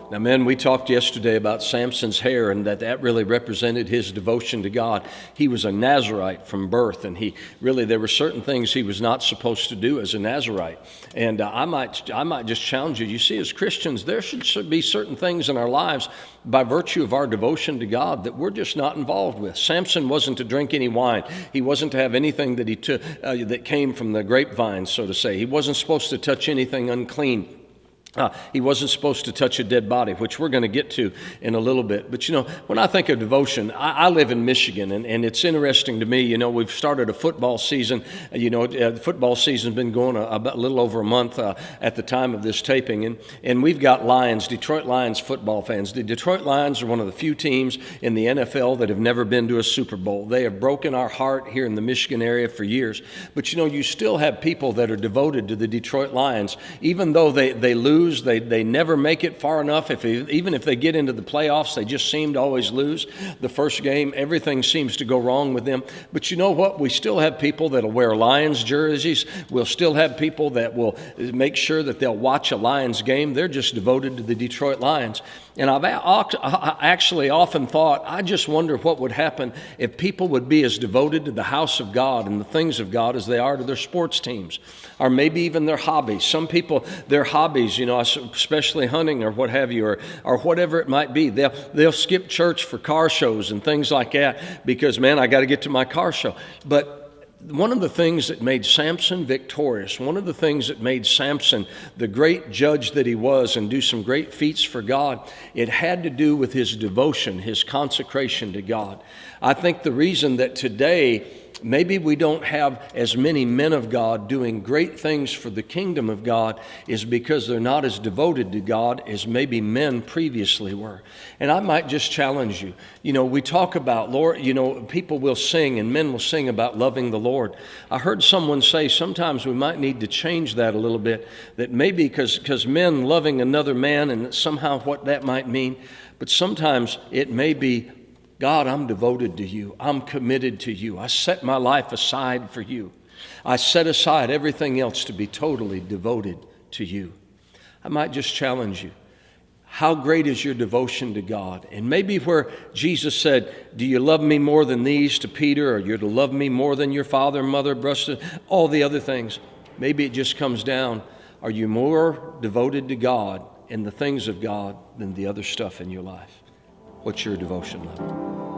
Now, men, we talked yesterday about Samson's hair and that really represented his devotion to God. He was a Nazarite from birth, and there were certain things he was not supposed to do as a Nazarite. And I might just challenge you. You see, as Christians, there should be certain things in our lives by virtue of our devotion to God that we're just not involved with. Samson wasn't to drink any wine. He wasn't to have anything that he took that came from the grapevine, so to say. He wasn't supposed to touch anything unclean. He wasn't supposed to touch a dead body, which we're going to get to in a little bit. But, when I think of devotion, I live in Michigan, and it's interesting to me. We've started a football season. The football season's been going a little over a month at the time of this taping. And we've got Detroit Lions football fans. The Detroit Lions are one of the few teams in the NFL that have never been to a Super Bowl. They have broken our heart here in the Michigan area for years. But, you still have people that are devoted to the Detroit Lions, even though they lose. They never make it far enough. Even if they get into the playoffs, they just seem to always lose. The first game, everything seems to go wrong with them. But you know what? We still have people that'll wear Lions jerseys. We'll still have people that will make sure that they'll watch a Lions game. They're just devoted to the Detroit Lions. And I've actually often thought, I just wonder what would happen if people would be as devoted to the house of God and the things of God as they are to their sports teams, or maybe even their hobbies. Some people, their hobbies, especially hunting or what have you, or whatever it might be, they'll skip church for car shows and things like that because, man, I got to get to my car show. But one of the things that made Samson victorious, one of the things that made Samson the great judge that he was and do some great feats for God, it had to do with his devotion, his consecration to God. I think the reason that today maybe we don't have as many men of God doing great things for the kingdom of God is because they're not as devoted to God as maybe men previously were. And I might just challenge you. We talk about, Lord, people will sing and men will sing about loving the Lord. I heard someone say sometimes we might need to change that a little bit, that maybe because men loving another man and somehow what that might mean, but sometimes it may be, God, I'm devoted to you. I'm committed to you. I set my life aside for you. I set aside everything else to be totally devoted to you. I might just challenge you. How great is your devotion to God? And maybe where Jesus said, do you love me more than these to Peter, or you're to love me more than your father, mother, brother, all the other things. Maybe it just comes down, are you more devoted to God and the things of God than the other stuff in your life? What's your devotion level?